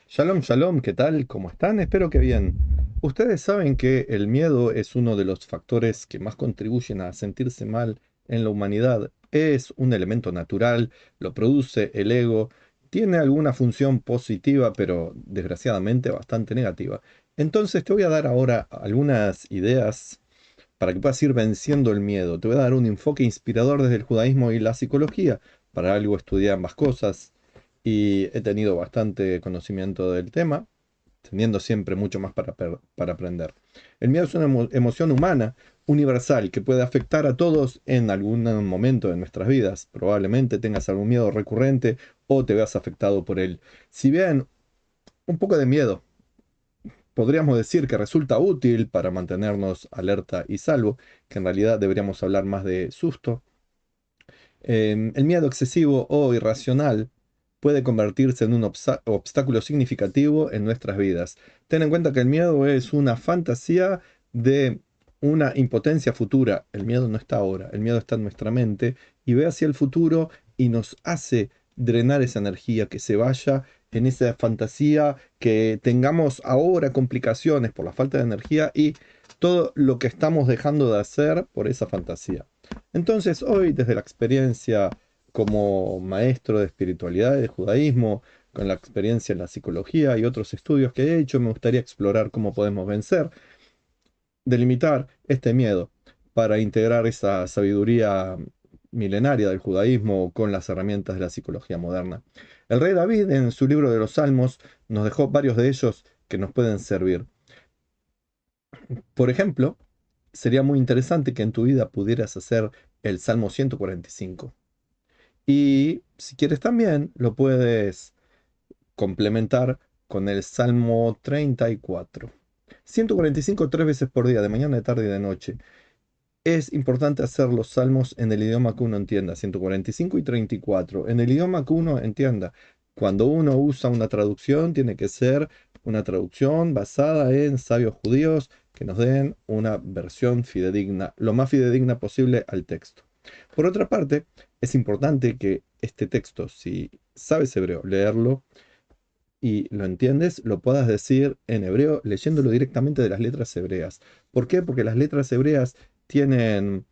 Shalom, shalom, ¿qué tal? ¿Cómo están? Espero que bien. Ustedes saben que el miedo es uno de los factores que más contribuyen a sentirse mal en la humanidad. Es un elemento natural, lo produce el ego, tiene alguna función positiva, pero desgraciadamente bastante negativa. Entonces te voy a dar ahora algunas ideas para que puedas ir venciendo el miedo. Te voy a dar un enfoque inspirador desde el judaísmo y la psicología. Para algo estudié ambas cosas y he tenido bastante conocimiento del tema, teniendo siempre mucho más para aprender. El miedo es una emoción humana, universal, que puede afectar a todos en algún momento de nuestras vidas. Probablemente tengas algún miedo recurrente o te veas afectado por él. Si bien un poco de miedo podríamos decir que resulta útil para mantenernos alerta y salvo, que en realidad deberíamos hablar más de susto. El miedo excesivo o irracional puede convertirse en un obstáculo significativo en nuestras vidas. Ten en cuenta que el miedo es una fantasía de una impotencia futura. El miedo no está ahora, el miedo está en nuestra mente y ve hacia el futuro y nos hace drenar esa energía, que se vaya en esa fantasía, que tengamos ahora complicaciones por la falta de energía y todo lo que estamos dejando de hacer por esa fantasía. Entonces, hoy, desde la experiencia como maestro de espiritualidad y de judaísmo, con la experiencia en la psicología y otros estudios que he hecho, me gustaría explorar cómo podemos vencer, delimitar este miedo para integrar esa sabiduría milenaria del judaísmo con las herramientas de la psicología moderna. El rey David, en su libro de los Salmos, nos dejó varios de ellos que nos pueden servir. Por ejemplo, sería muy interesante que en tu vida pudieras hacer el Salmo 145. Y si quieres también, lo puedes complementar con el Salmo 34. 145 tres veces por día, de mañana, de tarde y de noche. Es importante hacer los salmos en el idioma que uno entienda, 145 y 34, en el idioma que uno entienda. Cuando uno usa una traducción, tiene que ser una traducción basada en sabios judíos que nos den una versión fidedigna, lo más fidedigna posible al texto. Por otra parte, es importante que este texto, si sabes hebreo, leerlo y lo entiendes, lo puedas decir en hebreo leyéndolo directamente de las letras hebreas. ¿Por qué? Porque las letras hebreas tienen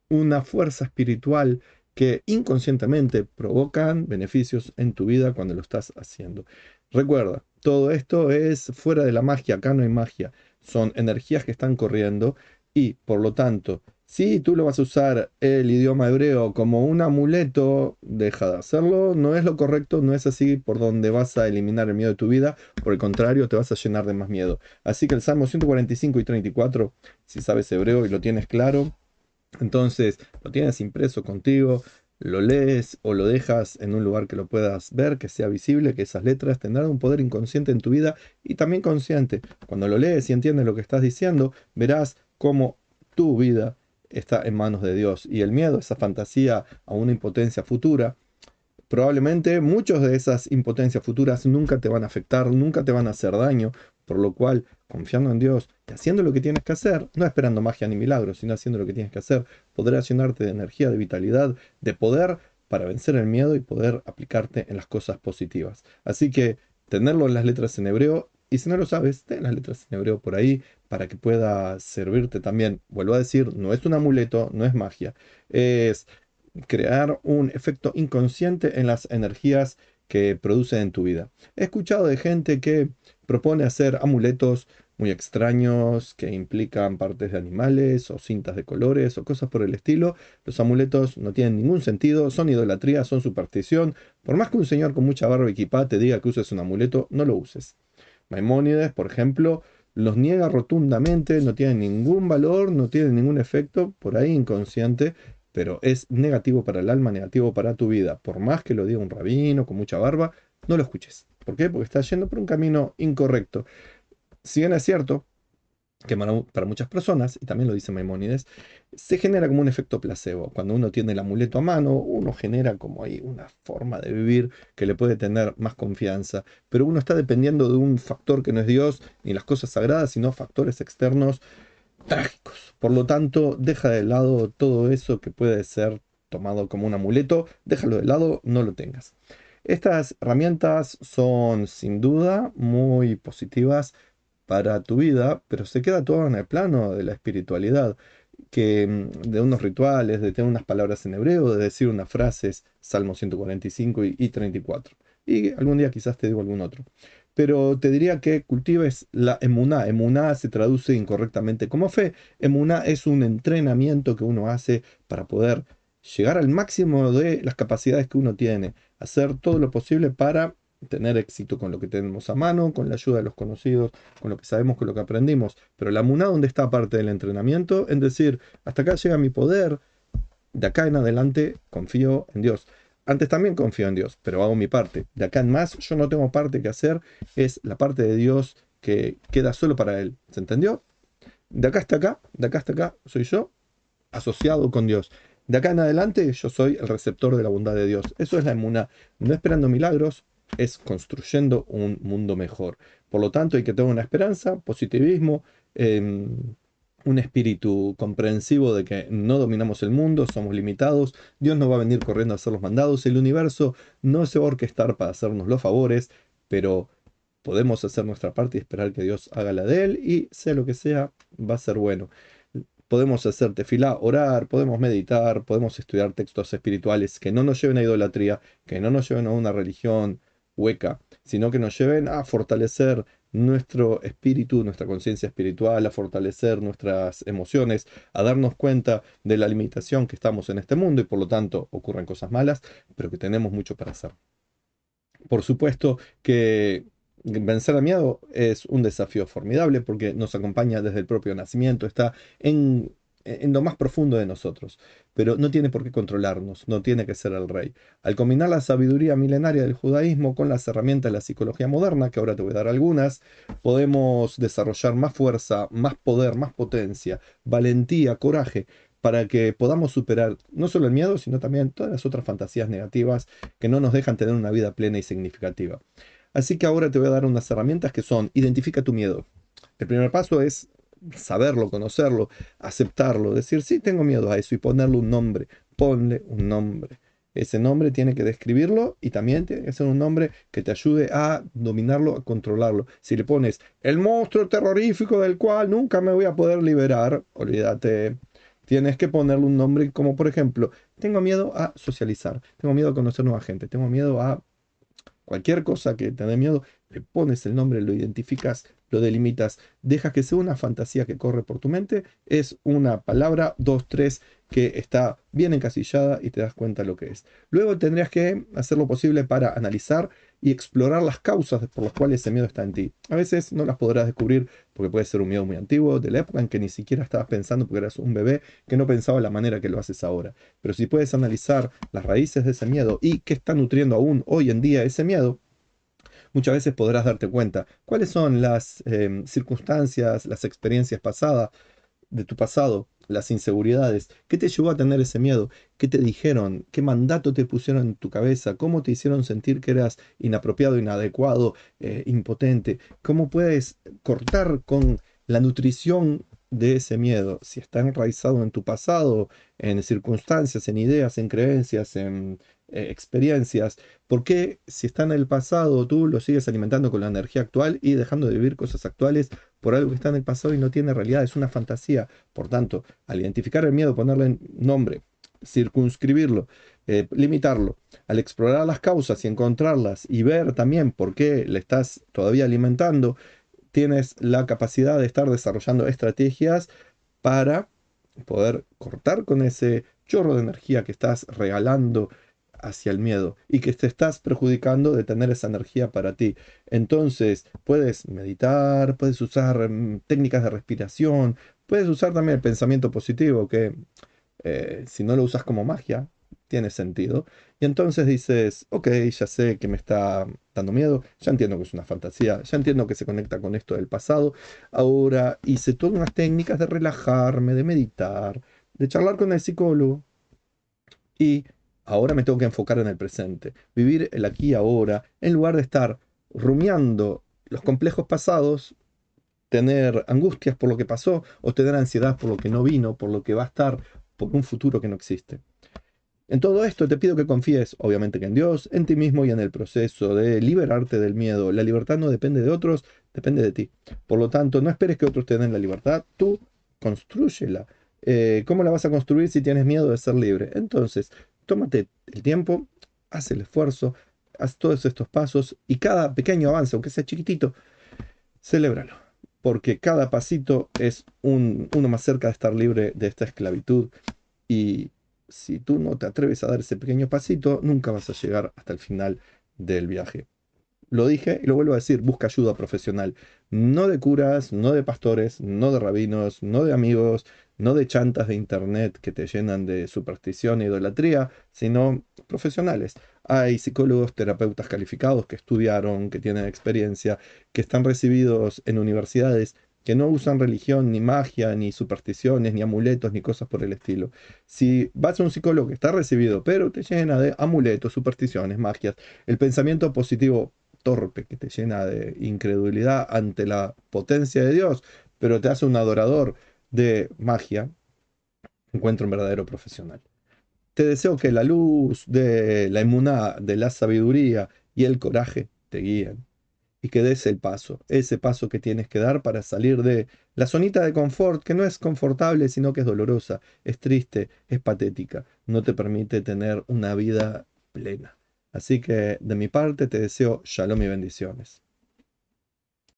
una fuerza espiritual que inconscientemente provocan beneficios en tu vida cuando lo estás haciendo. Recuerda, todo esto es fuera de la magia, acá no hay magia, son energías que están corriendo y por lo tanto, si tú lo vas a usar el idioma hebreo como un amuleto, deja de hacerlo, no es lo correcto, no es así por donde vas a eliminar el miedo de tu vida, por el contrario, te vas a llenar de más miedo. Así que el Salmo 145 y 34, si sabes hebreo y lo tienes claro, entonces lo tienes impreso contigo, lo lees o lo dejas en un lugar que lo puedas ver, que sea visible, que esas letras tendrán un poder inconsciente en tu vida y también consciente. Cuando lo lees y entiendes lo que estás diciendo, verás cómo tu vida está en manos de Dios y el miedo, esa fantasía a una impotencia futura, probablemente muchas de esas impotencias futuras nunca te van a afectar, nunca te van a hacer daño, por lo cual, confiando en Dios y haciendo lo que tienes que hacer, no esperando magia ni milagros, sino haciendo lo que tienes que hacer, podrás llenarte de energía, de vitalidad, de poder para vencer el miedo y poder aplicarte en las cosas positivas. Así que tenerlo en las letras en hebreo, y si no lo sabes, ten las letras en hebreo por ahí para que pueda servirte también. Vuelvo a decir, no es un amuleto, no es magia, es crear un efecto inconsciente en las energías que producen en tu vida. He escuchado de gente que propone hacer amuletos muy extraños que implican partes de animales o cintas de colores o cosas por el estilo. Los amuletos no tienen ningún sentido, son idolatría, son superstición. Por más que un señor con mucha barba y kipá te diga que uses un amuleto, no lo uses. Maimónides, por ejemplo, los niega rotundamente, no tienen ningún valor, no tienen ningún efecto, por ahí inconsciente, pero es negativo para el alma, negativo para tu vida. Por más que lo diga un rabino con mucha barba, no lo escuches. ¿Por qué? Porque estás yendo por un camino incorrecto. Si bien es cierto que para muchas personas, y también lo dice Maimónides, se genera como un efecto placebo. Cuando uno tiene el amuleto a mano, uno genera como ahí una forma de vivir que le puede tener más confianza, pero uno está dependiendo de un factor que no es Dios ni las cosas sagradas, sino factores externos trágicos. Por lo tanto, deja de lado todo eso que puede ser tomado como un amuleto, déjalo de lado, no lo tengas. Estas herramientas son sin duda muy positivas para tu vida, pero se queda todo en el plano de la espiritualidad, de unos rituales, de tener unas palabras en hebreo, de decir unas frases, Salmo 145 y 34. Y algún día quizás te digo algún otro. Pero te diría que cultives la emuná. Emuná se traduce incorrectamente como fe. Emuná es un entrenamiento que uno hace para poder llegar al máximo de las capacidades que uno tiene, hacer todo lo posible para tener éxito con lo que tenemos a mano, con la ayuda de los conocidos, con lo que sabemos, con lo que aprendimos. Pero la emuná, ¿dónde está parte del entrenamiento? En decir, hasta acá llega mi poder, de acá en adelante confío en Dios. Antes también confío en Dios, pero hago mi parte. De acá en más yo no tengo parte que hacer, es la parte de Dios que queda solo para Él. ¿Se entendió? De acá hasta acá, de acá hasta acá, soy yo asociado con Dios. De acá en adelante yo soy el receptor de la bondad de Dios. Eso es la emuná. No esperando milagros, es construyendo un mundo mejor. Por lo tanto, hay que tener una esperanza, positivismo, un espíritu comprensivo de que no dominamos el mundo, somos limitados, Dios no va a venir corriendo a hacer los mandados, el universo no se va a orquestar para hacernos los favores, pero podemos hacer nuestra parte y esperar que Dios haga la de él y sea lo que sea, va a ser bueno. Podemos hacer tefilá, orar, podemos meditar, podemos estudiar textos espirituales que no nos lleven a idolatría, que no nos lleven a una religión hueca, sino que nos lleven a fortalecer nuestro espíritu, nuestra conciencia espiritual, a fortalecer nuestras emociones, a darnos cuenta de la limitación que estamos en este mundo y por lo tanto ocurren cosas malas, pero que tenemos mucho para hacer. Por supuesto que vencer al miedo es un desafío formidable porque nos acompaña desde el propio nacimiento, está en lo más profundo de nosotros, pero no tiene por qué controlarnos, no tiene que ser el rey. Al combinar la sabiduría milenaria del judaísmo con las herramientas de la psicología moderna, que ahora te voy a dar algunas, podemos desarrollar más fuerza, más poder, más potencia, valentía, coraje, para que podamos superar no solo el miedo, sino también todas las otras fantasías negativas que no nos dejan tener una vida plena y significativa. Así que ahora te voy a dar unas herramientas que son: identifica tu miedo. El primer paso es saberlo, conocerlo, aceptarlo, decir, sí, tengo miedo a eso y ponerle un nombre. Ponle un nombre. Ese nombre tiene que describirlo y también tiene que ser un nombre que te ayude a dominarlo, a controlarlo. Si le pones el monstruo terrorífico del cual nunca me voy a poder liberar, olvídate. Tienes que ponerle un nombre como, por ejemplo, tengo miedo a socializar, tengo miedo a conocer nueva gente, tengo miedo a cualquier cosa que te dé miedo, le pones el nombre, lo identificas, lo delimitas, dejas que sea una fantasía que corre por tu mente, es una palabra, dos, tres, que está bien encasillada y te das cuenta lo que es. Luego tendrías que hacer lo posible para analizar y explorar las causas por las cuales ese miedo está en ti. A veces no las podrás descubrir porque puede ser un miedo muy antiguo, de la época en que ni siquiera estabas pensando porque eras un bebé que no pensaba de la manera que lo haces ahora. Pero si puedes analizar las raíces de ese miedo y qué está nutriendo aún hoy en día ese miedo, muchas veces podrás darte cuenta cuáles son las circunstancias, las experiencias pasadas de tu pasado, las inseguridades, qué te llevó a tener ese miedo, qué te dijeron, qué mandato te pusieron en tu cabeza, cómo te hicieron sentir que eras inapropiado, inadecuado, impotente, cómo puedes cortar con la nutrición de ese miedo, si está enraizado en tu pasado, en circunstancias, en ideas, en creencias, en experiencias. ¿Por qué si está en el pasado tú lo sigues alimentando con la energía actual y dejando de vivir cosas actuales por algo que está en el pasado y no tiene realidad? Es una fantasía. Por tanto, al identificar el miedo, ponerle nombre, circunscribirlo, limitarlo, al explorar las causas y encontrarlas y ver también por qué le estás todavía alimentando, tienes la capacidad de estar desarrollando estrategias para poder cortar con ese chorro de energía que estás regalando hacia el miedo y que te estás perjudicando de tener esa energía para ti. Entonces, puedes meditar, puedes usar técnicas de respiración, puedes usar también el pensamiento positivo, que si no lo usas como magia, tiene sentido. Y entonces dices, ok, ya sé que me está dando miedo, ya entiendo que es una fantasía, ya entiendo que se conecta con esto del pasado. Ahora hice todas unas técnicas de relajarme, de meditar, de charlar con el psicólogo. Y ahora me tengo que enfocar en el presente, vivir el aquí y ahora, en lugar de estar rumiando los complejos pasados, tener angustias por lo que pasó o tener ansiedad por lo que no vino, por lo que va a estar, por un futuro que no existe. En todo esto te pido que confíes, obviamente, que en Dios, en ti mismo y en el proceso de liberarte del miedo. La libertad no depende de otros, depende de ti. Por lo tanto, no esperes que otros te den la libertad, tú constrúyela. ¿Cómo la vas a construir si tienes miedo de ser libre? Entonces, tómate el tiempo, haz el esfuerzo, haz todos estos pasos y cada pequeño avance, aunque sea chiquitito, celébralo. Porque cada pasito es uno más cerca de estar libre de esta esclavitud y si tú no te atreves a dar ese pequeño pasito, nunca vas a llegar hasta el final del viaje. Lo dije y lo vuelvo a decir, busca ayuda profesional. No de curas, no de pastores, no de rabinos, no de amigos, no de chantas de internet que te llenan de superstición e idolatría, sino profesionales. Hay psicólogos, terapeutas calificados que estudiaron, que tienen experiencia, que están recibidos en universidades, que no usan religión, ni magia, ni supersticiones, ni amuletos, ni cosas por el estilo. Si vas a un psicólogo que está recibido, pero te llena de amuletos, supersticiones, magias, el pensamiento positivo torpe que te llena de incredulidad ante la potencia de Dios, pero te hace un adorador de magia, encuentra un verdadero profesional. Te deseo que la luz de la emuná, de la sabiduría y el coraje te guíen y que des el paso, ese paso que tienes que dar para salir de la zonita de confort, que no es confortable, sino que es dolorosa, es triste, es patética, no te permite tener una vida plena. Así que de mi parte te deseo shalom y bendiciones.